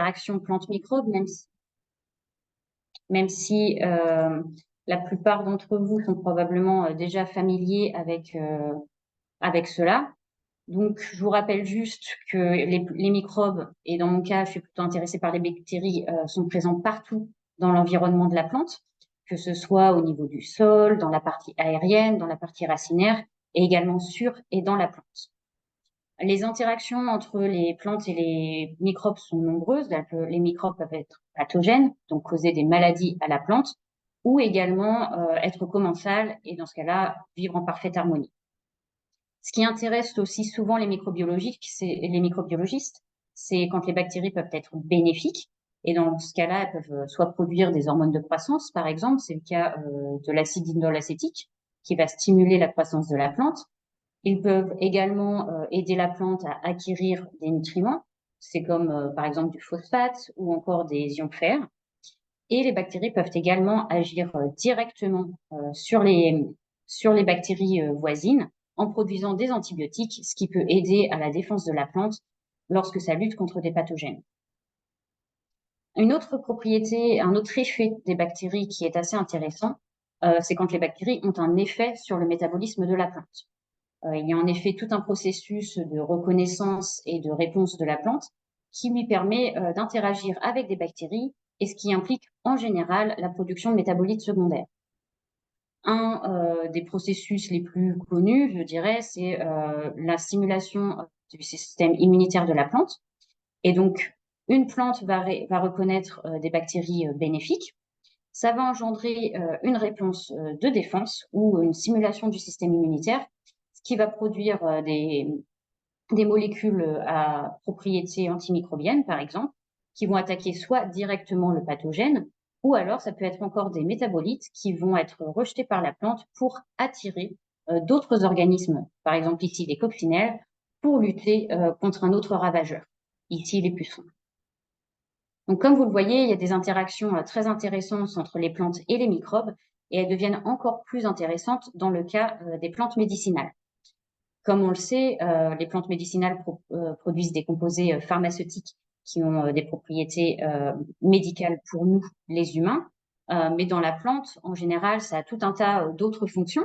interaction plante-microbe, même si la plupart d'entre vous sont probablement déjà familiers avec cela. Donc, je vous rappelle juste que les microbes, et dans mon cas, je suis plutôt intéressée par les bactéries, sont présents partout dans l'environnement de la plante, que ce soit au niveau du sol, dans la partie aérienne, dans la partie racinaire, et également sur et dans la plante. Les interactions entre les plantes et les microbes sont nombreuses. Les microbes peuvent être pathogènes, donc causer des maladies à la plante, ou également être commensales, et dans ce cas-là, vivre en parfaite harmonie. Ce qui intéresse aussi souvent les microbiologistes, c'est quand les bactéries peuvent être bénéfiques. Et dans ce cas-là, elles peuvent soit produire des hormones de croissance, par exemple, c'est le cas de l'acide indolacétique, qui va stimuler la croissance de la plante. Ils peuvent également aider la plante à acquérir des nutriments, c'est comme par exemple du phosphate ou encore des ions fer. Et les bactéries peuvent également agir directement sur les bactéries voisines en produisant des antibiotiques, ce qui peut aider à la défense de la plante lorsque ça lutte contre des pathogènes. Une autre propriété, un autre effet des bactéries qui est assez intéressant, c'est quand les bactéries ont un effet sur le métabolisme de la plante. Il y a en effet tout un processus de reconnaissance et de réponse de la plante qui lui permet d'interagir avec des bactéries et ce qui implique en général la production de métabolites secondaires. Un des processus les plus connus, je dirais, c'est la stimulation du système immunitaire de la plante. Et donc, une plante va reconnaître des bactéries bénéfiques. Ça va engendrer une réponse de défense ou une stimulation du système immunitaire, ce qui va produire des molécules à propriétés antimicrobiennes, par exemple, qui vont attaquer soit directement le pathogène, ou alors ça peut être encore des métabolites qui vont être rejetés par la plante pour attirer d'autres organismes, par exemple ici des coccinelles, pour lutter contre un autre ravageur, ici les pucerons. Donc comme vous le voyez, il y a des interactions très intéressantes entre les plantes et les microbes, et elles deviennent encore plus intéressantes dans le cas des plantes médicinales. Comme on le sait, les plantes médicinales produisent des composés pharmaceutiques qui ont des propriétés médicales pour nous, les humains. Mais dans la plante, en général, ça a tout un tas d'autres fonctions.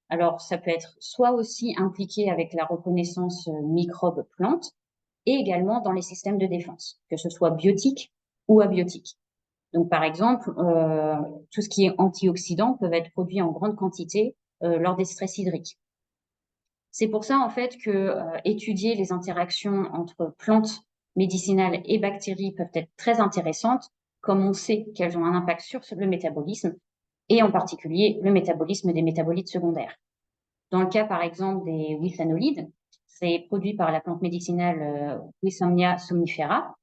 Alors, ça peut être soit aussi impliqué avec la reconnaissance microbe-plante et également dans les systèmes de défense, que ce soit biotique ou abiotique. Donc, par exemple, tout ce qui est antioxydants peuvent être produits en grande quantité lors des stress hydriques. C'est pour ça, en fait, que étudier les interactions entre plantes médicinales et bactéries peuvent être très intéressantes, comme on sait qu'elles ont un impact sur le métabolisme, et en particulier le métabolisme des métabolites secondaires. Dans le cas, par exemple, des withanolides, c'est produit par la plante médicinale Wissamnia somnifera,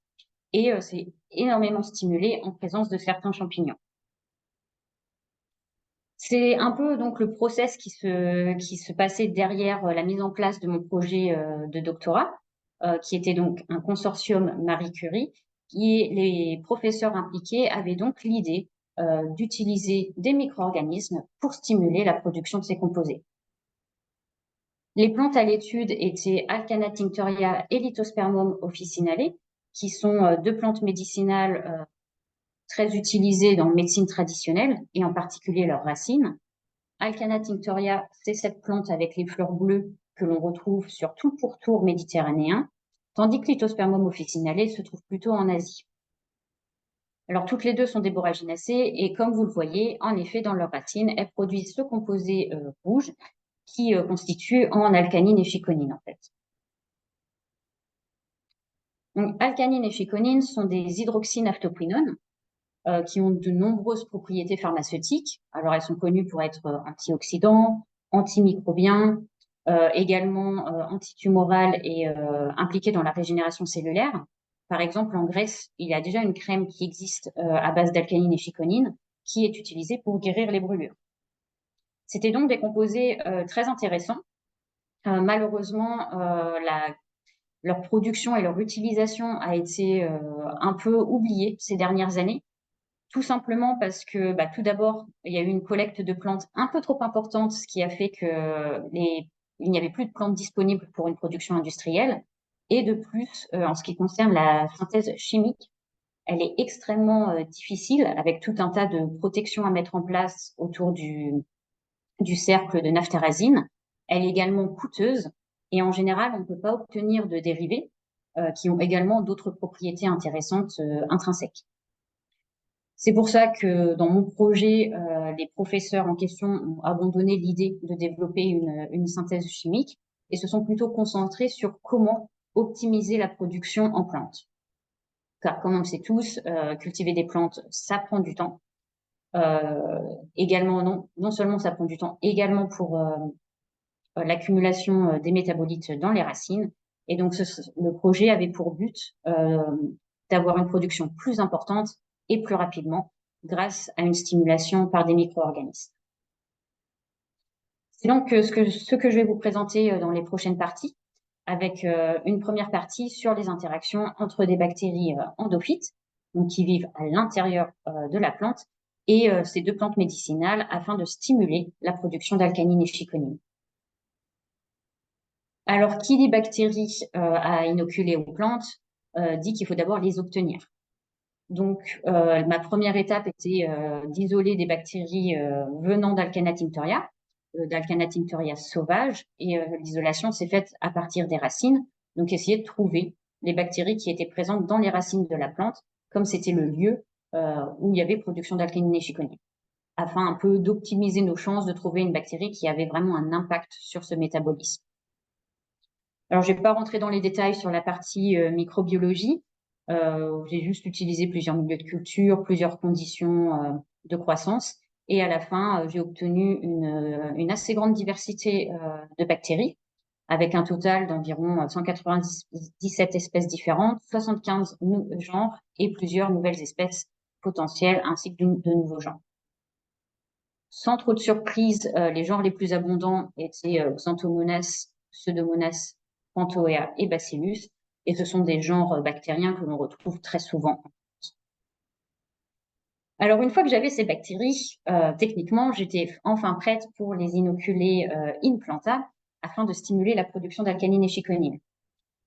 et c'est énormément stimulé en présence de certains champignons. C'est un peu donc le process qui se passait derrière la mise en place de mon projet de doctorat, qui était donc un consortium Marie Curie, et les professeurs impliqués avaient donc l'idée d'utiliser des micro-organismes pour stimuler la production de ces composés. Les plantes à l'étude étaient Alcana tinctoria et Lithospermum officinale, qui sont deux plantes médicinales très utilisées dans la médecine traditionnelle, et en particulier leurs racines. Alcana tinctoria, c'est cette plante avec les fleurs bleues que l'on retrouve sur tout le pourtour méditerranéen, tandis que Lithospermum officinale se trouve plutôt en Asie. Alors, toutes les deux sont des boraginacées et comme vous le voyez, en effet, dans leurs racines, elles produisent ce composé rouge qui constitue en alcanine et chiconine, en fait. Donc, alcanine et chiconine sont des hydroxynaphtoquinones qui ont de nombreuses propriétés pharmaceutiques. Alors, elles sont connues pour être antioxydants, antimicrobiens, également antitumorales et impliquées dans la régénération cellulaire. Par exemple, en Grèce, il y a déjà une crème qui existe à base d'alcanine et chiconine qui est utilisée pour guérir les brûlures. C'était donc des composés très intéressants. Malheureusement, leur production et leur utilisation a été un peu oubliée ces dernières années. Tout simplement parce que, tout d'abord, il y a eu une collecte de plantes un peu trop importante, ce qui a fait qu'il n'y avait plus de plantes disponibles pour une production industrielle. Et de plus, en ce qui concerne la synthèse chimique, Elle est extrêmement difficile, avec tout un tas de protections à mettre en place autour du cercle de naftarazine. Elle est également coûteuse et en général, on ne peut pas obtenir de dérivés qui ont également d'autres propriétés intéressantes intrinsèques. C'est pour ça que dans mon projet, les professeurs en question ont abandonné l'idée de développer une synthèse chimique et se sont plutôt concentrés sur comment optimiser la production en plantes. Car comme on le sait tous, cultiver des plantes, ça prend du temps. Également, non seulement ça prend du temps, également pour l'accumulation des métabolites dans les racines. Et donc, le projet avait pour but d'avoir une production plus importante et plus rapidement grâce à une stimulation par des micro-organismes. C'est donc ce que je vais vous présenter dans les prochaines parties, avec une première partie sur les interactions entre des bactéries endophytes, donc qui vivent à l'intérieur de la plante, et ces deux plantes médicinales afin de stimuler la production d'alcanine et chiconine. Alors, qui dit bactéries à inoculer aux plantes dit qu'il faut d'abord les obtenir. Donc, ma première étape était d'isoler des bactéries venant d'Alcana tinctoria, d'Alcana tinctoria sauvage, et l'isolation s'est faite à partir des racines. Donc, essayer de trouver les bactéries qui étaient présentes dans les racines de la plante, comme c'était le lieu où il y avait production d'alcanine et chiconine, afin un peu d'optimiser nos chances de trouver une bactérie qui avait vraiment un impact sur ce métabolisme. Alors, je ne vais pas rentrer dans les détails sur la partie microbiologie. J'ai juste utilisé plusieurs milieux de culture, plusieurs conditions de croissance. Et à la fin, j'ai obtenu une assez grande diversité de bactéries, avec un total d'environ 197 espèces différentes, 75 genres et plusieurs nouvelles espèces potentielles, ainsi que de nouveaux genres. Sans trop de surprise, les genres les plus abondants étaient Xanthomonas, Pseudomonas, Panthoea et Bacillus, et ce sont des genres bactériens que l'on retrouve très souvent. Alors, une fois que j'avais ces bactéries, techniquement, j'étais enfin prête pour les inoculer in planta afin de stimuler la production d'alcanine et chiconine.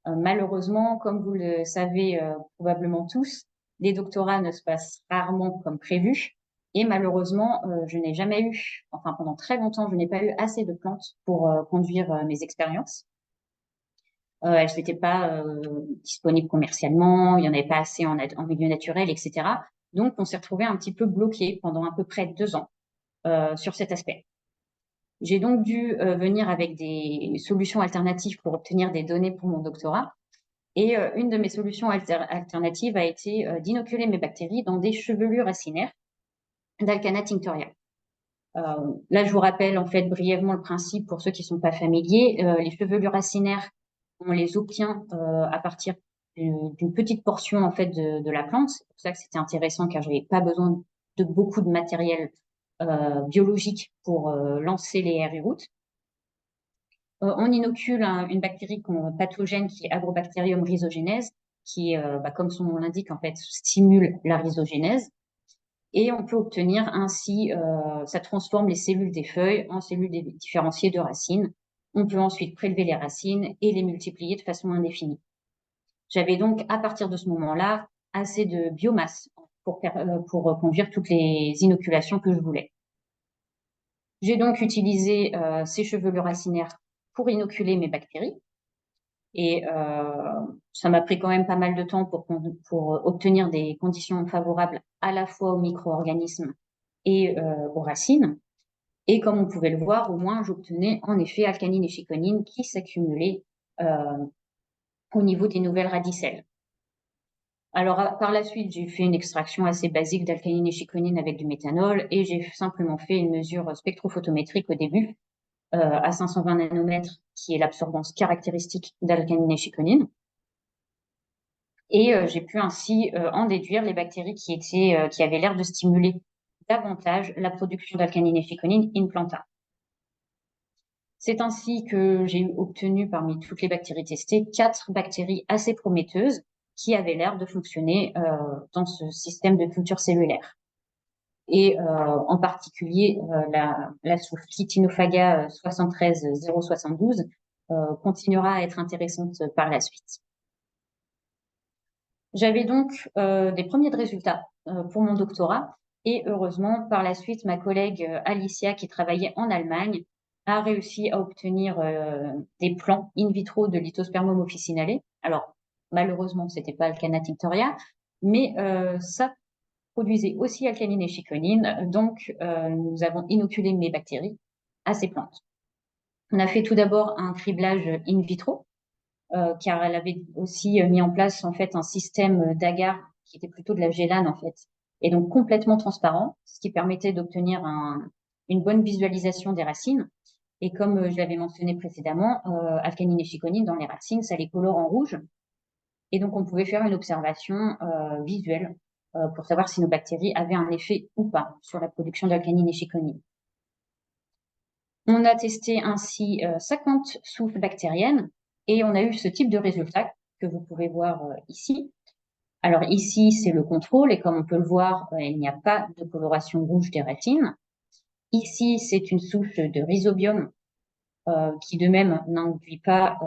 Malheureusement, comme vous le savez probablement tous, les doctorats ne se passent rarement comme prévu. Et malheureusement, je n'ai jamais eu, enfin pendant très longtemps, je n'ai pas eu assez de plantes pour conduire mes expériences. Elles n'étaient pas disponibles commercialement, il n'y en avait pas assez en milieu naturel, etc. Donc, on s'est retrouvé un petit peu bloqué pendant à peu près 2 ans sur cet aspect. J'ai donc dû venir avec des solutions alternatives pour obtenir des données pour mon doctorat. Et une de mes solutions alternatives a été d'inoculer mes bactéries dans des chevelures racinaires d'Alcana tinctoria. Là, je vous rappelle en fait brièvement le principe pour ceux qui ne sont pas familiers. Les chevelures racinaires, on les obtient à partir d'une petite portion en fait de la plante. C'est pour ça que c'était intéressant car je n'avais pas besoin de beaucoup de matériel biologique pour lancer les aéroutes. On inocule une bactérie pathogène qui est Agrobacterium rhizogenese, qui, comme son nom l'indique, en fait, stimule la rhizogénèse. Et on peut obtenir ainsi, ça transforme les cellules des feuilles en cellules différenciées de racines. On peut ensuite prélever les racines et les multiplier de façon indéfinie. J'avais donc, à partir de ce moment-là, assez de biomasse pour conduire toutes les inoculations que je voulais. J'ai donc utilisé ces chevelures racinaires pour inoculer mes bactéries. Et ça m'a pris quand même pas mal de temps pour obtenir des conditions favorables à la fois aux micro-organismes et aux racines. Et comme on pouvait le voir, au moins j'obtenais en effet alcanine et chiconine qui s'accumulaient au niveau des nouvelles radicelles. Alors par la suite, j'ai fait une extraction assez basique d'alcanine et chiconine avec du méthanol et j'ai simplement fait une mesure spectrophotométrique au début à 520 nanomètres, qui est l'absorbance caractéristique d'alcanine et chiconine. Et j'ai pu ainsi en déduire les bactéries qui avaient l'air de stimuler davantage la production d'alcanine et chiconine in planta. C'est ainsi que j'ai obtenu parmi toutes les bactéries testées 4 bactéries assez prometteuses qui avaient l'air de fonctionner dans ce système de culture cellulaire. Et en particulier la souche Clitinophaga 73072 continuera à être intéressante par la suite. J'avais donc des premiers résultats pour mon doctorat et heureusement, par la suite, ma collègue Alicia, qui travaillait en Allemagne, a réussi à obtenir des plans in vitro de Litospermum officinale. Alors, malheureusement, c'était pas Alcana tinctoria, mais ça produisait aussi alcanine et chiconine, donc nous avons inoculé mes bactéries à ces plantes. On a fait tout d'abord un criblage in vitro, car elle avait aussi mis en place en fait un système d'agar qui était plutôt de la gélane en fait, et donc complètement transparent, ce qui permettait d'obtenir une bonne visualisation des racines. Et comme je l'avais mentionné précédemment, alcanine et chiconine dans les racines, ça les colore en rouge. Et donc on pouvait faire une observation visuelle pour savoir si nos bactéries avaient un effet ou pas sur la production d'alcanine et chiconine. On a testé ainsi 50 souches bactériennes et on a eu ce type de résultat que vous pouvez voir ici. Alors ici, c'est le contrôle et comme on peut le voir, il n'y a pas de coloration rouge des racines. Ici, c'est une souche de rhizobium qui de même n'induit pas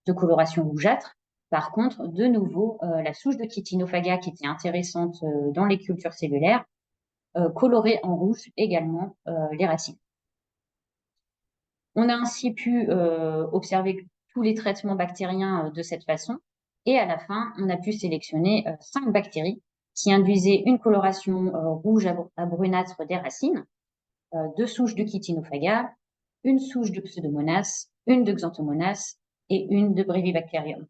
de coloration rougeâtre. Par contre, de nouveau, la souche de Chitinophaga qui était intéressante dans les cultures cellulaires colorait en rouge également les racines. On a ainsi pu observer tous les traitements bactériens de cette façon. Et à la fin, on a pu sélectionner 5 bactéries qui induisaient une coloration rouge à brunâtre des racines, 2 souches de Chitinophaga, une souche de Pseudomonas, une de Xanthomonas et une de Brevibacterium.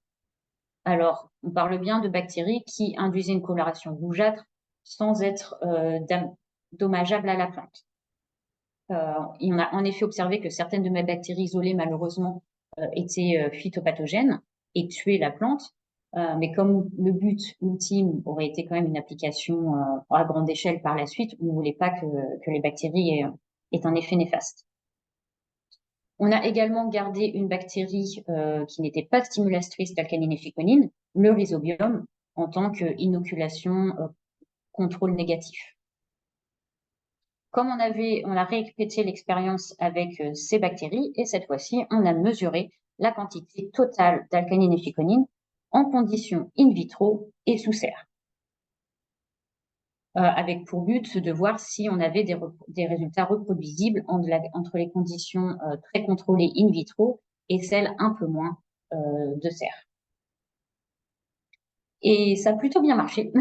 Alors, on parle bien de bactéries qui induisaient une coloration rougeâtre sans être dommageables à la plante. On a en effet observé que certaines de mes bactéries isolées, malheureusement, étaient phytopathogènes et tuaient la plante. Mais comme le but ultime aurait été quand même une application à grande échelle par la suite, on ne voulait pas que les bactéries aient un effet néfaste. On a également gardé une bactérie qui n'était pas stimulatrice d'alcanine et chiconine, le rhizobium, en tant qu'inoculation contrôle négatif. Comme on a répété l'expérience avec ces bactéries et cette fois-ci, on a mesuré la quantité totale d'alcanine et chiconine en conditions in vitro et sous serre, avec pour but de voir si on avait des résultats reproduisibles entre les conditions très contrôlées in vitro et celles un peu moins de serre. Et ça a plutôt bien marché.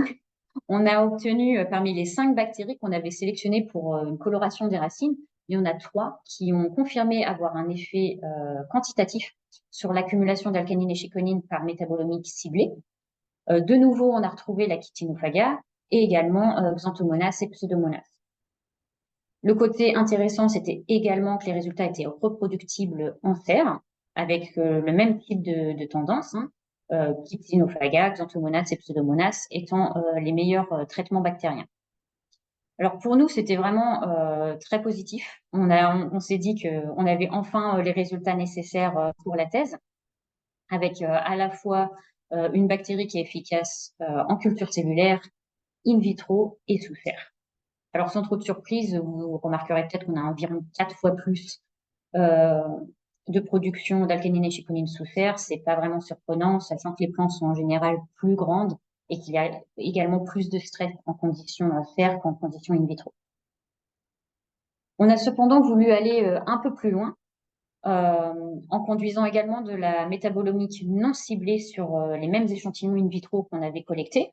On a obtenu parmi les 5 bactéries qu'on avait sélectionnées pour une coloration des racines, il y en a 3 qui ont confirmé avoir un effet quantitatif sur l'accumulation d'alcanine et chiconine par métabolomique ciblée. De nouveau, on a retrouvé la Chitinophaga et également Xanthomonas et Pseudomonas. Le côté intéressant, c'était également que les résultats étaient reproductibles en serre, avec le même type de tendance, Chitinophaga, Xanthomonas et Pseudomonas étant les meilleurs traitements bactériens. Alors pour nous, c'était vraiment très positif. On s'est dit qu'on avait enfin les résultats nécessaires pour la thèse, avec à la fois une bactérie qui est efficace en culture cellulaire, in vitro et sous serre. Alors sans trop de surprise, vous remarquerez peut-être qu'on a environ 4 fois plus de production d'alcanine et chiconine sous serre. C'est pas vraiment surprenant, sachant que les plantes sont en général plus grandes et qu'il y a également plus de stress en conditions serre qu'en conditions in vitro. On a cependant voulu aller un peu plus loin en conduisant également de la métabolomique non ciblée sur les mêmes échantillons in vitro qu'on avait collectés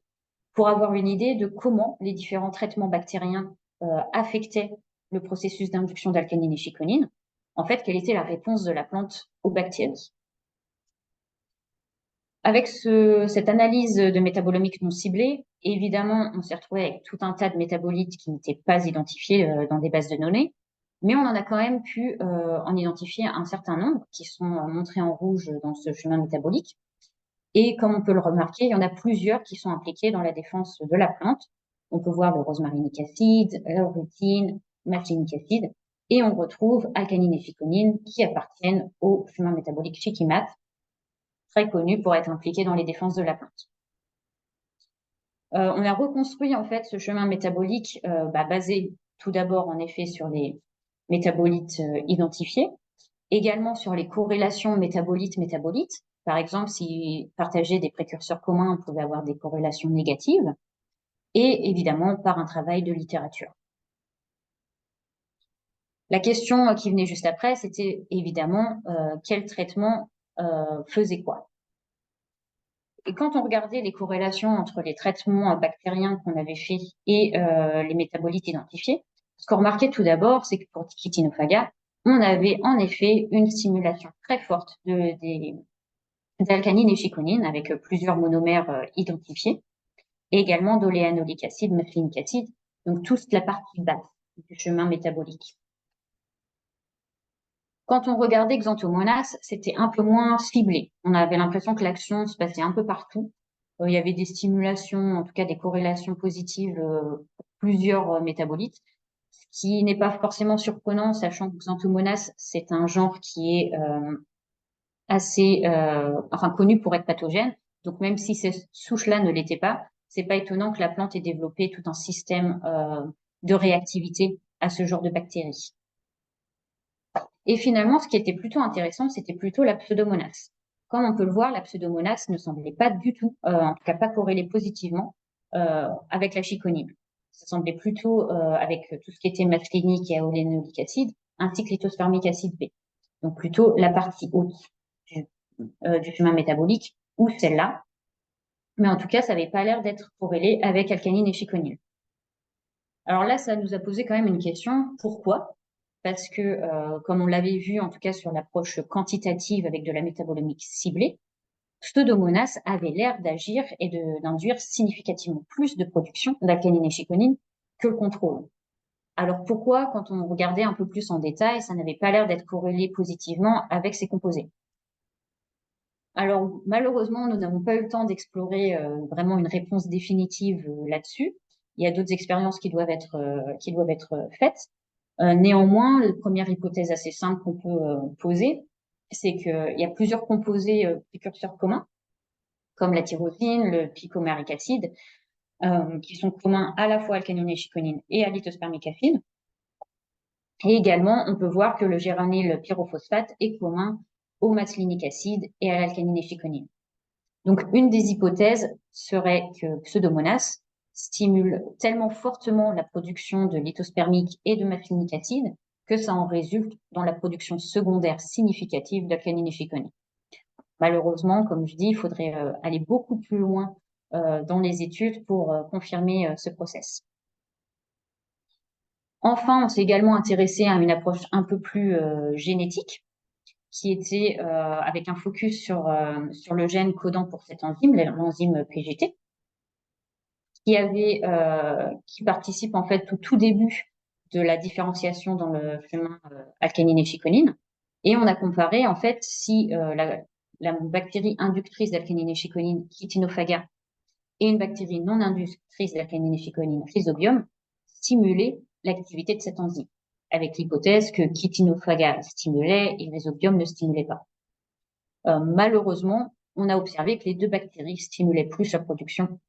pour avoir une idée de comment les différents traitements bactériens affectaient le processus d'induction d'alcanine et chiconine. En fait, quelle était la réponse de la plante aux bactéries. Avec cette analyse de métabolomique non ciblée, évidemment, on s'est retrouvé avec tout un tas de métabolites qui n'étaient pas identifiés dans des bases de données, mais on en a quand même pu en identifier un certain nombre qui sont montrés en rouge dans ce chemin métabolique. Et comme on peut le remarquer, il y en a plusieurs qui sont impliqués dans la défense de la plante. On peut voir le rosmarinic acide, la rutine, machinic acide, et on retrouve alcanine et chiconine qui appartiennent au chemin métabolique Shikimate, très connu pour être impliqué dans les défenses de la plante. On a reconstruit en fait ce chemin métabolique basé tout d'abord en effet sur les métabolites identifiés, également sur les corrélations métabolites-métabolites. Par exemple, s'ils partageaient des précurseurs communs, on pouvait avoir des corrélations négatives, et évidemment par un travail de littérature. La question qui venait juste après, c'était évidemment quel traitement faisait quoi. Et quand on regardait les corrélations entre les traitements bactériens qu'on avait faits et les métabolites identifiés, ce qu'on remarquait tout d'abord, c'est que pour Chitinophaga, on avait en effet une stimulation très forte d'alcanine et chiconine avec plusieurs monomères identifiés, et également d'oléanolique acide, methylinique acide, donc toute la partie basse du chemin métabolique. Quand on regardait Xanthomonas, c'était un peu moins ciblé. On avait l'impression que l'action se passait un peu partout. Il y avait des stimulations, en tout cas des corrélations positives pour plusieurs métabolites, ce qui n'est pas forcément surprenant, sachant que Xanthomonas, c'est un genre qui est assez connu pour être pathogène. Donc même si ces souches-là ne l'étaient pas, c'est pas étonnant que la plante ait développé tout un système de réactivité à ce genre de bactéries. Et finalement, ce qui était plutôt intéressant, c'était plutôt la Pseudomonas. Comme on peut le voir, la Pseudomonas ne semblait pas du tout, en tout cas pas corrélée positivement, avec la chiconine. Ça semblait plutôt avec tout ce qui était methylinique et aolénolique acide, ainsi que l'ithospermique acide B. Donc plutôt la partie haute du chemin métabolique, ou celle-là. Mais en tout cas, ça n'avait pas l'air d'être corrélé avec alcanine et chiconine. Alors là, ça nous a posé quand même une question. Pourquoi? Parce que, comme on l'avait vu, en tout cas sur l'approche quantitative avec de la métabolomique ciblée, Pseudomonas avait l'air d'agir et d'induire significativement plus de production d'alcanine et chiconine que le contrôle. Alors pourquoi, quand on regardait un peu plus en détail, ça n'avait pas l'air d'être corrélé positivement avec ces composés? Alors malheureusement, nous n'avons pas eu le temps d'explorer vraiment une réponse définitive là-dessus. Il y a d'autres expériences qui doivent être faites. Néanmoins, la première hypothèse assez simple qu'on peut poser, c'est qu'il y a plusieurs composés précurseurs communs, comme la tyrosine, le picoumarique acide, qui sont communs à la fois à alcanine et chiconine et à l'ithospermique acide. Et également, on peut voir que le géranyl pyrophosphate est commun au methylinique acide et à l'alcanine et chiconine. Donc, une des hypothèses serait que Pseudomonas stimule tellement fortement la production de lithospermique et de methylinique acide que ça en résulte dans la production secondaire significative d'alcanine et chiconine. Malheureusement, comme je dis, il faudrait aller beaucoup plus loin dans les études pour confirmer ce process. Enfin, on s'est également intéressé à une approche un peu plus génétique, qui était avec un focus sur le gène codant pour cette enzyme, l'enzyme PGT, qui participe en fait au tout début de la différenciation dans le chemin alcanine et chiconine. Et on a comparé en fait si la bactérie inductrice d'alcanine et chiconine, Chitinophaga, et une bactérie non inductrice d'alcanine et chiconine, Rhizobium, stimulaient l'activité de cette enzyme, avec l'hypothèse que Chitinophaga stimulait et Rhizobium ne stimulait pas. Malheureusement, on a observé que les deux bactéries stimulaient plus la production,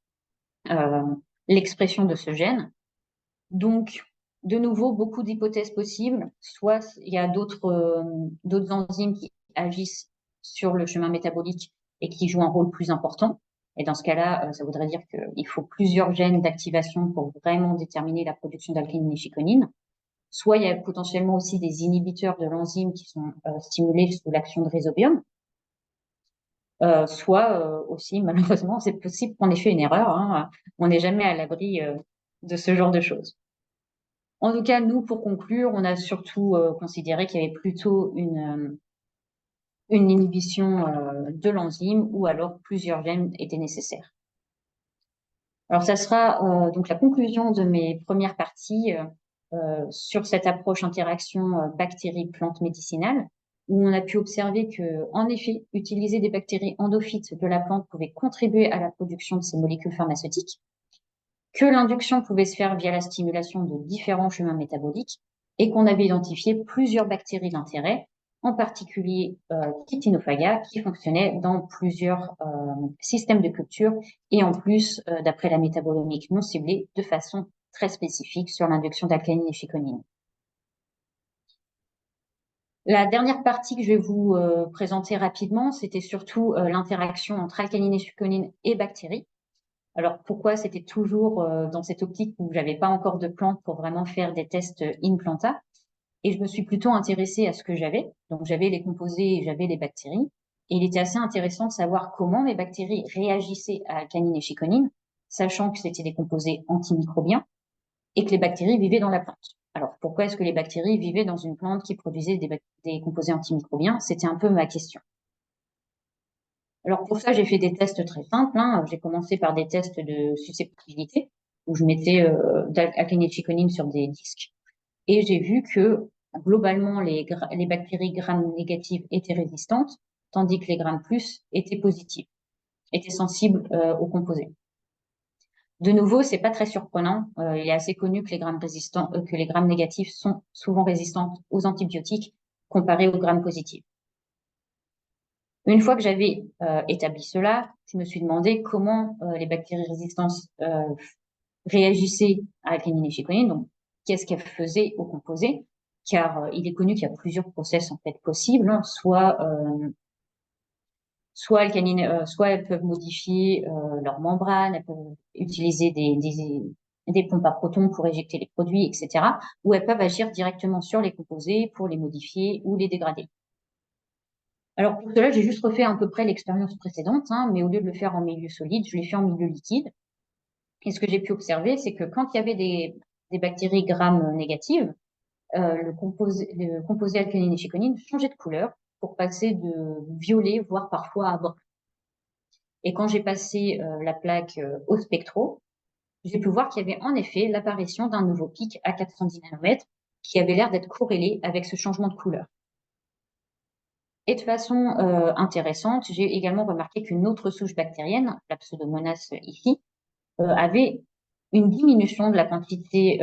l'expression de ce gène. Donc, de nouveau, beaucoup d'hypothèses possibles. Soit il y a d'autres enzymes qui agissent sur le chemin métabolique et qui jouent un rôle plus important. Et dans ce cas-là, ça voudrait dire qu'il faut plusieurs gènes d'activation pour vraiment déterminer la production d'alcanine et chiconine. Soit il y a potentiellement aussi des inhibiteurs de l'enzyme qui sont stimulés sous l'action de Rhizobium. Soit aussi, malheureusement, c'est possible qu'on ait fait une erreur. Hein. On n'est jamais à l'abri de ce genre de choses. En tout cas, nous, pour conclure, on a surtout considéré qu'il y avait plutôt une inhibition de l'enzyme ou alors plusieurs gènes étaient nécessaires. Alors, ça sera donc la conclusion de mes premières parties sur cette approche interaction bactéries-plantes médicinales, où on a pu observer que, en effet, utiliser des bactéries endophytes de la plante pouvait contribuer à la production de ces molécules pharmaceutiques, que l'induction pouvait se faire via la stimulation de différents chemins métaboliques et qu'on avait identifié plusieurs bactéries d'intérêt, en particulier Chitinophaga, qui fonctionnait dans plusieurs systèmes de culture et en plus, d'après la métabolomique non ciblée, de façon très spécifique sur l'induction d'alcanine et chiconine. La dernière partie que je vais vous présenter rapidement, c'était surtout l'interaction entre alcaline et succonine et bactéries. Alors pourquoi c'était toujours dans cette optique où j'avais pas encore de plantes pour vraiment faire des tests in planta, et je me suis plutôt intéressée à ce que j'avais. Donc j'avais les composés et j'avais les bactéries. Et il était assez intéressant de savoir comment mes bactéries réagissaient à alcanine et chiconine, sachant que c'était des composés antimicrobiens et que les bactéries vivaient dans la plante. Alors pourquoi est-ce que les bactéries vivaient dans une plante qui produisait des composés antimicrobiens? C'était un peu ma question. Alors pour ça, j'ai fait des tests très simples, hein. J'ai commencé par des tests de susceptibilité, où je mettais alcanine et chiconine sur des disques. Et j'ai vu que globalement, les bactéries gram négatives étaient résistantes, tandis que les gram plus étaient positives, étaient sensibles aux composés. De nouveau, c'est pas très surprenant. Il est assez connu que que les grammes négatifs sont souvent résistantes aux antibiotiques comparés aux grammes positifs. Une fois que j'avais établi cela, je me suis demandé comment les bactéries résistantes réagissaient à alcanine et chiconine, donc qu'est-ce qu'elles faisaient aux composés, car il est connu qu'il y a plusieurs process en fait possibles, hein, soit elles peuvent modifier leur membrane, elles peuvent utiliser des pompes à protons pour éjecter les produits, etc. Ou elles peuvent agir directement sur les composés pour les modifier ou les dégrader. Alors pour cela, j'ai juste refait à peu près l'expérience précédente, hein, mais au lieu de le faire en milieu solide, je l'ai fait en milieu liquide. Et ce que j'ai pu observer, c'est que quand il y avait des bactéries gram négatives, le composé alcaline et chiconine changeait de couleur pour passer de violet, voire parfois à brun. Et quand j'ai passé la plaque au spectro, j'ai pu voir qu'il y avait en effet l'apparition d'un nouveau pic à 410 nanomètres qui avait l'air d'être corrélé avec ce changement de couleur. Et de façon intéressante, j'ai également remarqué qu'une autre souche bactérienne, la Pseudomonas ici, avait une diminution de la quantité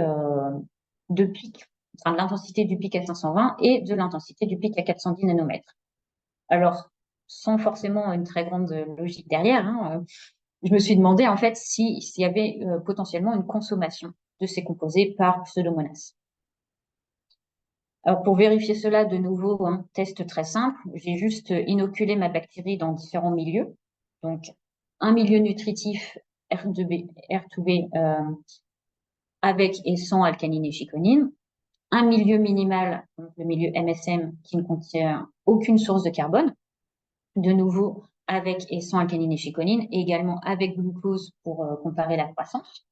de pic, enfin de l'intensité du pic à 520 et de l'intensité du pic à 410 nanomètres. Alors, sans forcément une très grande logique derrière, hein, je me suis demandé en fait s'il y avait potentiellement une consommation de ces composés par Pseudomonas. Alors pour vérifier cela de nouveau, un test très simple, j'ai juste inoculé ma bactérie dans différents milieux. Donc un milieu nutritif R2B avec et sans alcanine et chiconine, un milieu minimal, donc le milieu MSM qui ne contient aucune source de carbone, de nouveau avec et sans alcanine et chiconine, et également avec glucose pour comparer la croissance.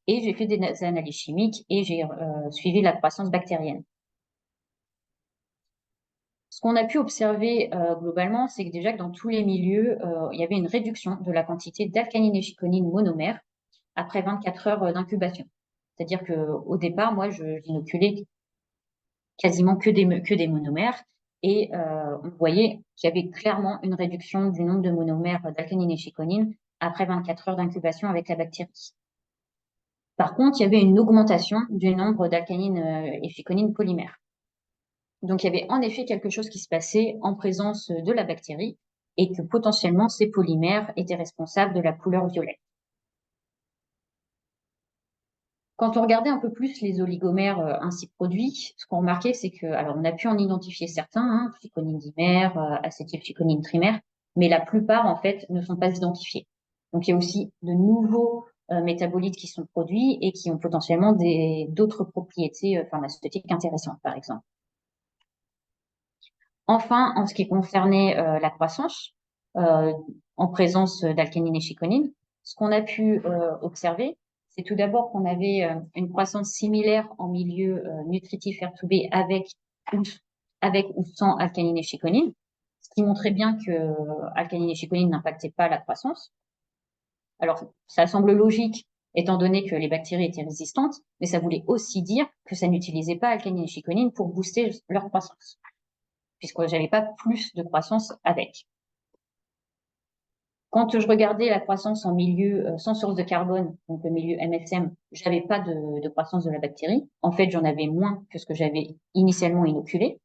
Et j'ai fait des analyses chimiques et j'ai suivi la croissance bactérienne. Ce qu'on a pu observer globalement, c'est que déjà que dans tous les milieux, il y avait une réduction de la quantité d'alcanine et chiconine monomère après 24 heures d'incubation. C'est-à-dire qu'au départ, moi, j'inoculais quasiment que des monomères et on voyait qu'il y avait clairement une réduction du nombre de monomères d'alcanine et chiconine après 24 heures d'incubation avec la bactérie. Par contre, il y avait une augmentation du nombre d'alcanine et chiconine polymères. Donc, il y avait en effet quelque chose qui se passait en présence de la bactérie et que potentiellement ces polymères étaient responsables de la couleur violette. Quand on regardait un peu plus les oligomères ainsi produits, ce qu'on remarquait, c'est que, alors on a pu en identifier certains, hein, chiconine dimère, acétylchiconine trimère, mais la plupart en fait ne sont pas identifiés. Donc il y a aussi de nouveaux métabolites qui sont produits et qui ont potentiellement d'autres propriétés pharmaceutiques intéressantes, par exemple. Enfin, en ce qui concernait la croissance, euh, en présence d'alcanine et chiconine, ce qu'on a pu observer, c'est tout d'abord qu'on avait une croissance similaire en milieu nutritif R2B avec ou sans alcanine et chiconine, ce qui montrait bien que alcanine et chiconine n'impactaient pas la croissance. Alors, ça semble logique étant donné que les bactéries étaient résistantes, mais ça voulait aussi dire que ça n'utilisait pas alcanine et chiconine pour booster leur croissance, puisque j'avais pas plus de croissance avec. Quand je regardais la croissance en milieu sans source de carbone, donc le milieu MSM, j'avais pas de croissance de la bactérie. En fait, j'en avais moins que ce que j'avais initialement inoculé,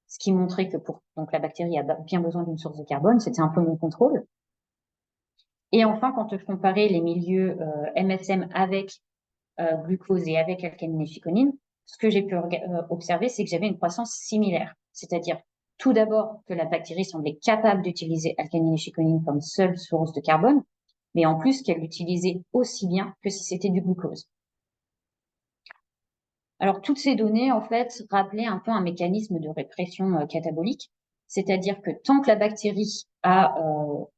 ce qui montrait que donc la bactérie a bien besoin d'une source de carbone. C'était un peu mon contrôle. Et enfin, quand je comparais les milieux MSM avec glucose et avec alcanine et chiconine, ce que j'ai pu observer, c'est que j'avais une croissance similaire. c'est-à-dire tout d'abord que la bactérie semblait capable d'utiliser alcanine et chiconine comme seule source de carbone, mais en plus qu'elle l'utilisait aussi bien que si c'était du glucose. Alors, toutes ces données, en fait, rappelaient un peu un mécanisme de répression catabolique, c'est-à-dire que tant que la bactérie a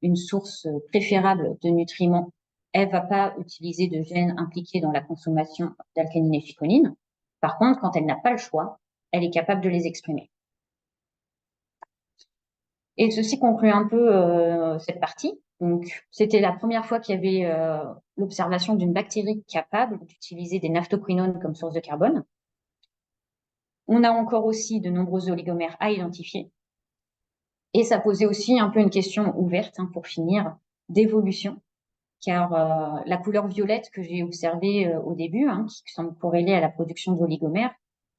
une source préférable de nutriments, elle va pas utiliser de gènes impliqués dans la consommation d'alcanine et chiconine. Par contre, quand elle n'a pas le choix, elle est capable de les exprimer. Et ceci conclut un peu cette partie. Donc, c'était la première fois qu'il y avait l'observation d'une bactérie capable d'utiliser des naphthoquinones comme source de carbone. On a encore aussi de nombreux oligomères à identifier. Et ça posait aussi un peu une question ouverte, pour finir, d'évolution, car la couleur violette que j'ai observée au début, qui semble corrélée à la production d'oligomères,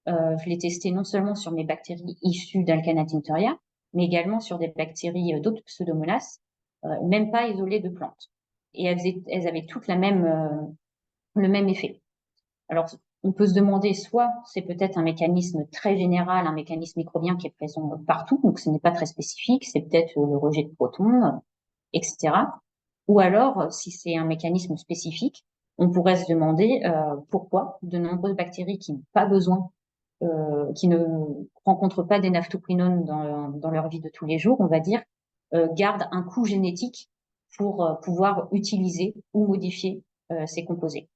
je l'ai testée non seulement sur mes bactéries issues d'Alcana tinctoria, mais également sur des bactéries d'autres pseudomonas, même pas isolées de plantes. Et elles avaient toutes le même effet. Alors, on peut se demander, soit c'est peut-être un mécanisme très général, un mécanisme microbien qui est présent partout, donc ce n'est pas très spécifique, c'est peut-être le rejet de protons, etc. Ou alors, si c'est un mécanisme spécifique, on pourrait se demander pourquoi de nombreuses bactéries qui n'ont pas besoin, qui ne rencontrent pas des naphthoquinones dans leur vie de tous les jours, on va dire, gardent un coût génétique pour pouvoir utiliser ou modifier ces composés.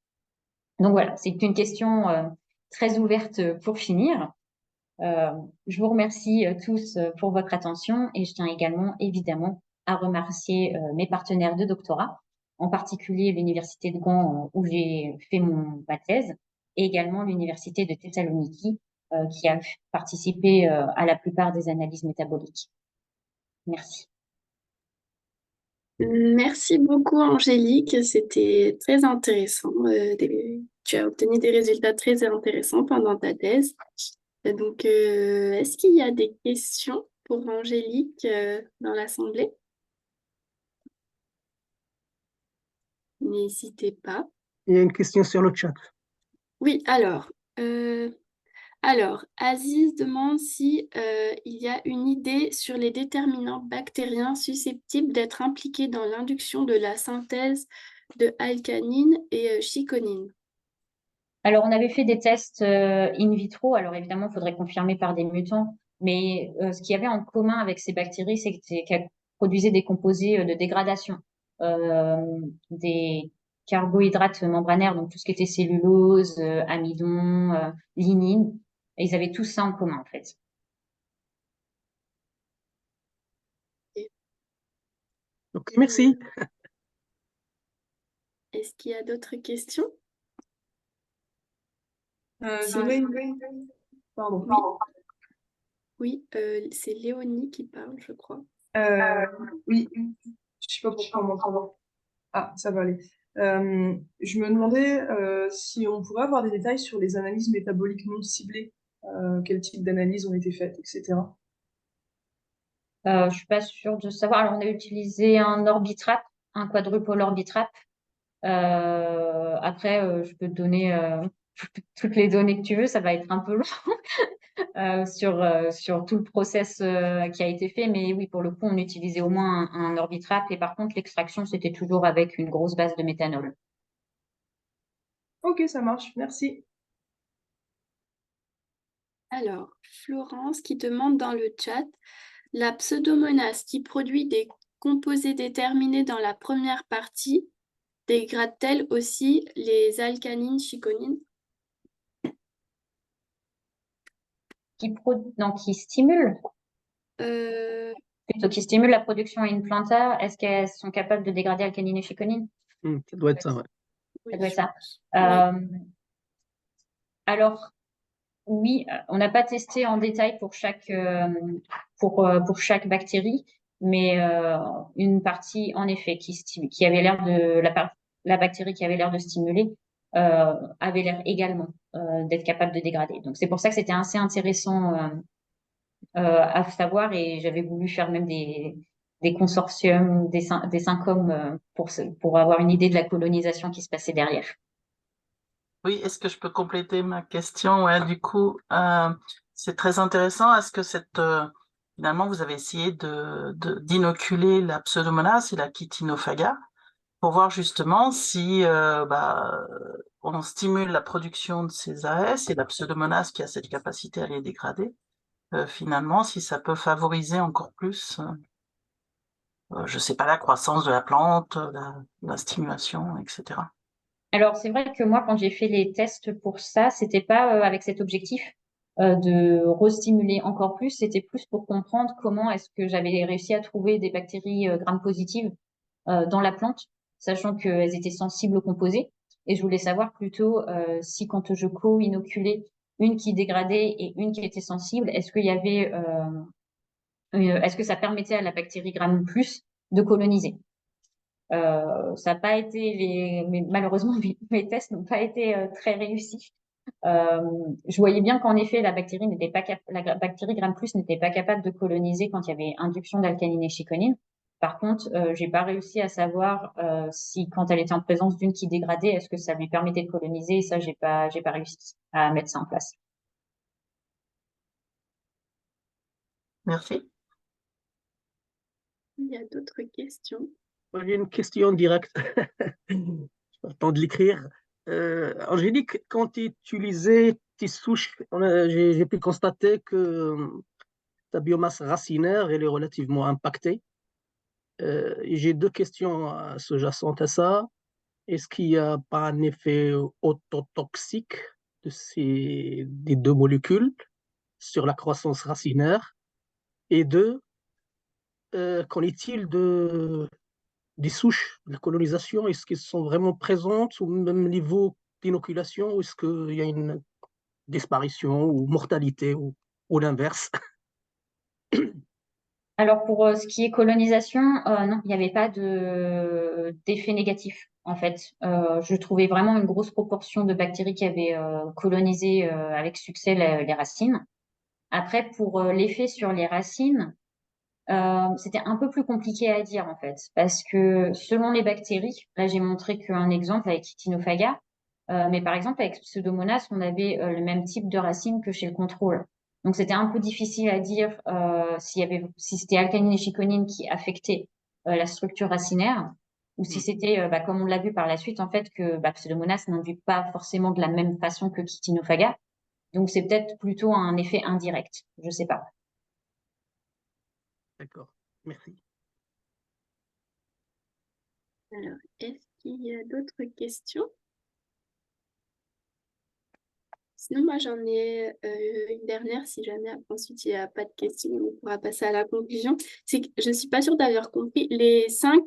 Donc voilà, c'est une question très ouverte pour finir. Je vous remercie tous pour votre attention et je tiens également évidemment à remercier mes partenaires de doctorat, en particulier l'Université de Gand où j'ai fait ma thèse et également l'Université de Thessaloniki qui a participé à la plupart des analyses métaboliques. Merci. Merci beaucoup, Angélique. C'était très intéressant. Tu as obtenu des résultats très intéressants pendant ta thèse. Donc, est-ce qu'il y a des questions pour Angélique dans l'Assemblée? N'hésitez pas. Il y a une question sur le chat. Oui, alors, Aziz demande si il y a une idée sur les déterminants bactériens susceptibles d'être impliqués dans l'induction de la synthèse de alcanine et chiconine. Alors, on avait fait des tests in vitro. Alors, évidemment, il faudrait confirmer par des mutants. Mais ce qu'il y avait en commun avec ces bactéries, c'est qu'elles produisaient des composés de dégradation, des carbohydrates membranaires, donc tout ce qui était cellulose, amidon, lignine. Et ils avaient tout ça en commun, en fait. Ok, merci. Est-ce qu'il y a d'autres questions? J'en ai une. Pardon. Oui, c'est Léonie qui parle, je crois. Oui, je sais pas pourquoi on m'entend. Ah, ça va aller. Je me demandais si on pourrait avoir des détails sur les analyses métaboliques non ciblées, quel type d'analyses ont été faites, etc. Je suis pas sûre de savoir. Alors, on a utilisé un orbitrap, un quadruple orbitrap. Après, je peux te donner toutes les données que tu veux. Ça va être un peu long sur tout le process qui a été fait. Mais oui, pour le coup, on utilisait au moins un orbitrap. Et par contre, l'extraction, c'était toujours avec une grosse base de méthanol. Ok, ça marche, merci. Alors, Florence qui demande dans le chat, la pseudomonas qui produit des composés déterminés dans la première partie dégrade-t-elle aussi les alcanines chiconines? Non, qui stimule, Euh, plutôt qui stimule la production in planta. Est-ce qu'elles sont capables de dégrader alcanine et chiconine? Ça doit être ça, ouais. oui, Ça doit être ça. oui. Alors, oui, on n'a pas testé en détail pour chaque bactérie, mais une partie en effet qui avait l'air de la bactérie qui avait l'air de stimuler avait l'air également d'être capable de dégrader. Donc c'est pour ça que c'était assez intéressant à savoir et j'avais voulu faire même des consortiums, des syncom pour avoir une idée de la colonisation qui se passait derrière. Oui, est-ce que je peux compléter ma question? Ouais, du coup, C'est très intéressant. Est-ce que finalement, vous avez essayé d'inoculer la Pseudomonas et la Chitinophaga pour voir justement si on stimule la production de ces AS et la Pseudomonas qui a cette capacité à les dégrader, finalement, si ça peut favoriser encore plus, je sais pas, la croissance de la plante, la stimulation, etc. Alors, c'est vrai que moi, quand j'ai fait les tests pour ça, c'était pas avec cet objectif de restimuler encore plus, c'était plus pour comprendre comment est-ce que j'avais réussi à trouver des bactéries gram-positives dans la plante, sachant qu'elles étaient sensibles aux composés. Et je voulais savoir plutôt si quand je co-inoculais une qui dégradait et une qui était sensible, est-ce qu'il y avait, est-ce que ça permettait à la bactérie gram plus de coloniser. Ça n'a pas été mais malheureusement mes tests n'ont pas été très réussis. Je voyais bien qu'en effet la bactérie la bactérie gram plus n'était pas capable de coloniser quand il y avait induction d'alcanine et chiconine. Par contre, j'ai pas réussi à savoir si quand elle était en présence d'une qui dégradait, est-ce que ça lui permettait de coloniser. Et ça, j'ai pas réussi à mettre ça en place. Merci. Il y a d'autres questions? Moi, j'ai une question directe. Je pas le temps de l'écrire. Angélique, quand tu utilisais tes souches, j'ai pu constater que ta biomasse racinaire, elle est relativement impactée. Et j'ai deux questions sous-jacentes à ça. Est-ce qu'il n'y a pas un effet autotoxique des deux molécules sur la croissance racinaire? Et deux, qu'en est-il des souches, de la colonisation? Est-ce qu'elles sont vraiment présentes au même niveau d'inoculation ou est-ce qu'il y a une disparition ou mortalité ou l'inverse? Alors pour ce qui est colonisation, non, il n'y avait pas d'effet négatif en fait. Je trouvais vraiment une grosse proportion de bactéries qui avaient colonisé avec succès les racines. Après, pour l'effet sur les racines, c'était un peu plus compliqué à dire en fait, parce que selon les bactéries, là j'ai montré qu'un exemple avec Chitinophaga, mais par exemple avec Pseudomonas, on avait le même type de racines que chez le contrôle. Donc c'était un peu difficile à dire si c'était alcanine et chiconine qui affectaient la structure racinaire, ou si c'était, comme on l'a vu par la suite, en fait, que Pseudomonas n'induit pas forcément de la même façon que Chitinophaga. Donc c'est peut-être plutôt un effet indirect, je sais pas. D'accord, merci. Alors, est-ce qu'il y a d'autres questions? Sinon, moi, j'en ai une dernière, si jamais ensuite il n'y a pas de questions, on pourra passer à la conclusion. C'est que je ne suis pas sûre d'avoir compris les 5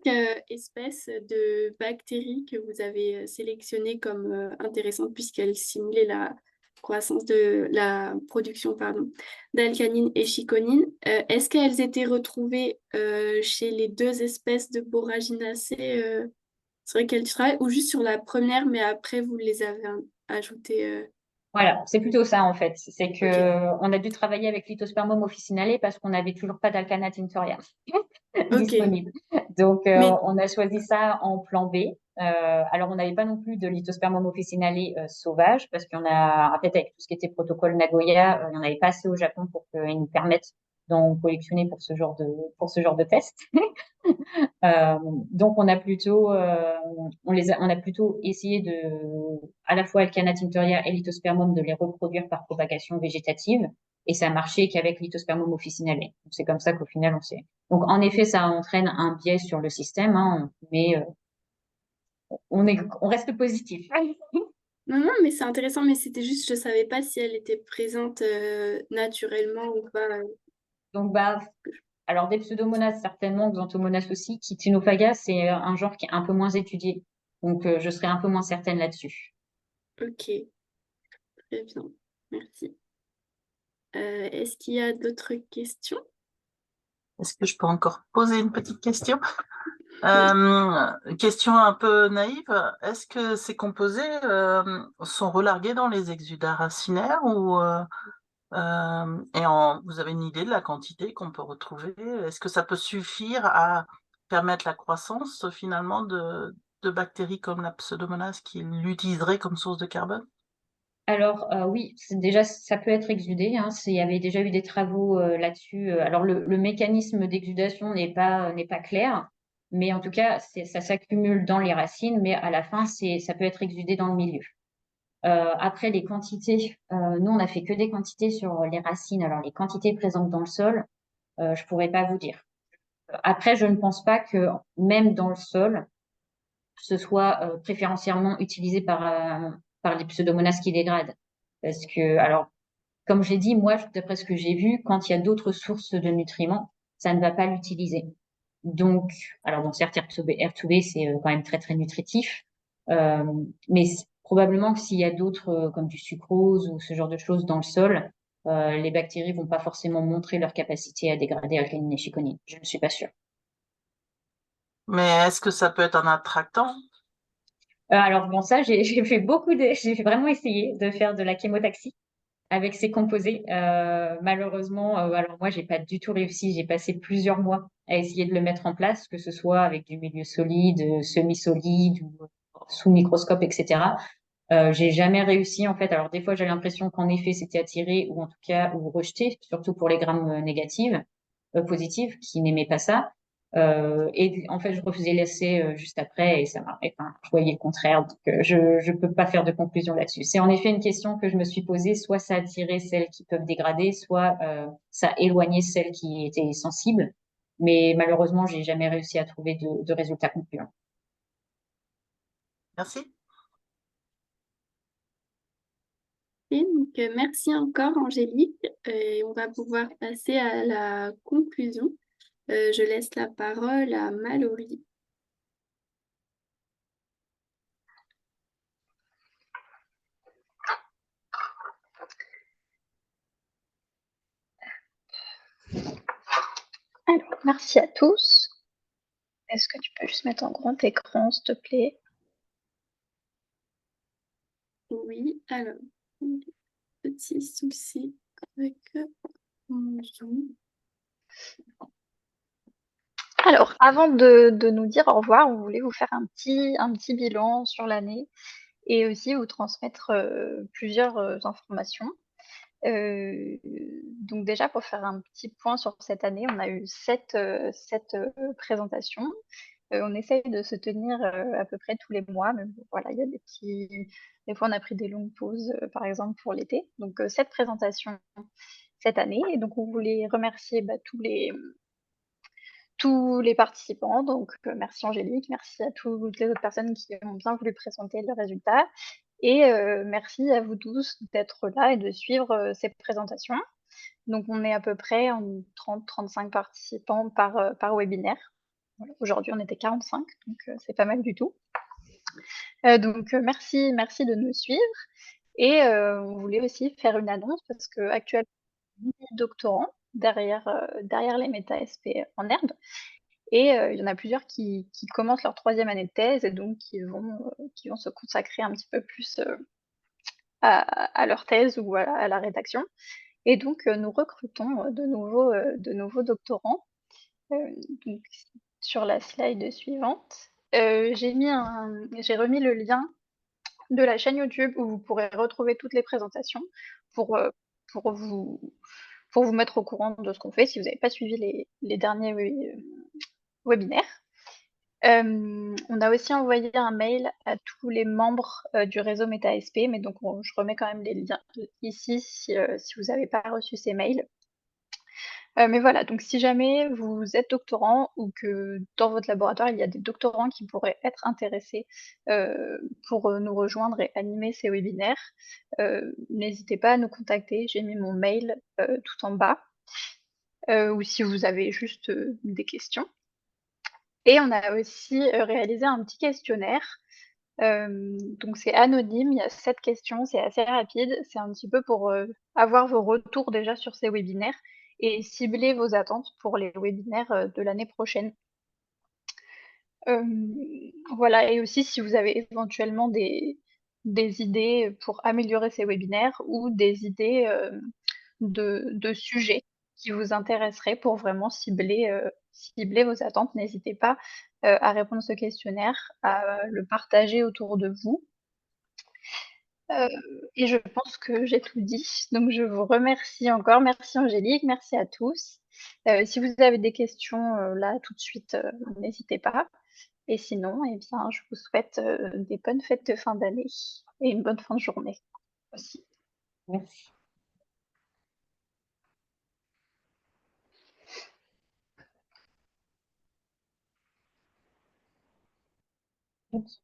espèces de bactéries que vous avez sélectionnées comme intéressantes puisqu'elles simulaient la croissance de la production, pardon, d'alcanine et chiconine. Est-ce qu'elles étaient retrouvées chez les deux espèces de Boraginacées sur lesquelles tu travailles ou juste sur la première, mais après vous les avez ajoutées Voilà, c'est plutôt ça en fait. C'est que Ok. on a dû travailler avec Lithospermum officinale parce qu'on n'avait toujours pas d'Alcana tinctoria Ok, disponible. Donc mais on a choisi ça en plan B. Alors on n'avait pas non plus de Lithospermum officinale sauvage parce qu'on a, en fait, avec tout ce qui était protocole Nagoya, il n'y en avait pas assez au Japon pour qu'ils nous permettent d'en collectionner pour ce genre de test. Donc on a plutôt essayé à la fois Alcana tinctoria et Lithospermum de les reproduire par propagation végétative, et ça a marché qu'avec Lithospermum officinale. Donc c'est comme ça qu'au final on s'est. Donc en effet ça entraîne un biais sur le système, hein, mais on reste positif. non, non, mais c'est intéressant, mais c'était juste, je savais pas si elle était présente naturellement ou pas. Donc alors des pseudomonas certainement, xanthomonas aussi. Chitinophaga c'est un genre qui est un peu moins étudié, donc je serais un peu moins certaine là-dessus. Ok, très bien, merci. Est-ce qu'il y a d'autres questions? Est-ce que je peux encore poser une petite question? Oui. Question un peu naïve, est-ce que ces composés sont relargués dans les exudats racinaires vous avez une idée de la quantité qu'on peut retrouver? Est-ce que ça peut suffire à permettre la croissance finalement de bactéries comme la Pseudomonas qui l'utiliseraient comme source de carbone? Alors oui, déjà ça peut être exudé, hein, il y avait déjà eu des travaux là-dessus. Alors le mécanisme d'exudation n'est pas clair, mais en tout cas ça s'accumule dans les racines, mais à la fin ça peut être exudé dans le milieu. Après les quantités, nous on a fait que des quantités sur les racines. Alors les quantités présentes dans le sol, je pourrais pas vous dire. Après, je ne pense pas que même dans le sol, ce soit préférentiellement utilisé par les pseudomonas qui dégradent. Parce que, alors, comme j'ai dit, moi, d'après ce que j'ai vu, quand il y a d'autres sources de nutriments, ça ne va pas l'utiliser. Donc, alors bon, certes, R2B, c'est quand même très, très nutritif. Euh, mais probablement que s'il y a d'autres, comme du sucrose ou ce genre de choses dans le sol, les bactéries vont pas forcément montrer leur capacité à dégrader alcaline et chiconine. Je ne suis pas sûre. Mais est-ce que ça peut être un attractant? Alors bon, ça, j'ai fait j'ai vraiment essayé de faire de la chémotaxie avec ces composés. Malheureusement, alors moi, j'ai pas du tout réussi. J'ai passé plusieurs mois à essayer de le mettre en place, que ce soit avec du milieu solide, semi-solide ou sous microscope, etc. J'ai jamais réussi en fait. Alors des fois, j'ai l'impression qu'en effet, c'était attiré ou en tout cas ou rejeté, surtout pour les grammes négatives, positives, qui n'aimaient pas ça. Et en fait, je refusais l'essai juste après et ça m'a, enfin, je voyais le contraire. Donc, je peux pas faire de conclusion là-dessus. C'est en effet une question que je me suis posée. Soit ça attirait celles qui peuvent dégrader, soit ça éloignait celles qui étaient sensibles. Mais malheureusement, j'ai jamais réussi à trouver de résultats concluants. Merci. Et donc, merci encore, Angélique. Et on va pouvoir passer à la conclusion. Je laisse la parole à Mallory. Alors, merci à tous. Est-ce que tu peux juste mettre en grand écran, s'il te plaît? Oui, alors, petit souci avec mon Zoom. Alors, avant de nous dire au revoir, on voulait vous faire un petit bilan sur l'année et aussi vous transmettre plusieurs informations. Donc déjà, pour faire un petit point sur cette année, on a eu 7 présentations. On essaye de se tenir à peu près tous les mois, mais bon, voilà, il y a des fois on a pris des longues pauses, par exemple pour l'été. Donc 7 présentations cette année, et donc on voulait remercier tous les participants. Donc merci Angélique, merci à toutes les autres personnes qui ont bien voulu présenter le résultat, et merci à vous tous d'être là et de suivre ces présentations. Donc on est à peu près en 30-35 participants par webinaire. Voilà. Aujourd'hui on était 45, donc c'est pas mal du tout. Donc merci de nous suivre, et on voulait aussi faire une annonce parce qu'actuellement, 10 doctorants derrière les méta-SP en herbe, et il y en a plusieurs qui commencent leur 3e année de thèse et donc qui vont se consacrer un petit peu plus à leur thèse ou à la rédaction. Et donc nous recrutons de nouveaux doctorants. Donc sur la slide suivante, j'ai remis le lien de la chaîne YouTube où vous pourrez retrouver toutes les présentations pour, pour vous pour vous mettre au courant de ce qu'on fait si vous n'avez pas suivi les derniers webinaires. On a aussi envoyé un mail à tous les membres du réseau MetaSP, mais donc je remets quand même les liens ici si vous n'avez pas reçu ces mails. Mais voilà, donc si jamais vous êtes doctorant ou que dans votre laboratoire, il y a des doctorants qui pourraient être intéressés pour nous rejoindre et animer ces webinaires, n'hésitez pas à nous contacter. J'ai mis mon mail tout en bas, ou si vous avez juste des questions. Et on a aussi réalisé un petit questionnaire. Donc c'est anonyme, il y a 7 questions, c'est assez rapide. C'est un petit peu pour avoir vos retours déjà sur ces webinaires et cibler vos attentes pour les webinaires de l'année prochaine. Voilà, et aussi si vous avez éventuellement des idées pour améliorer ces webinaires ou des idées de sujets qui vous intéresseraient pour vraiment cibler vos attentes, n'hésitez pas à répondre à ce questionnaire, à le partager autour de vous. Et je pense que j'ai tout dit. Donc, je vous remercie encore. Merci Angélique, merci à tous. Si vous avez des questions là tout de suite, n'hésitez pas. Et sinon, eh bien, je vous souhaite des bonnes fêtes de fin d'année et une bonne fin de journée aussi. Merci. Oups.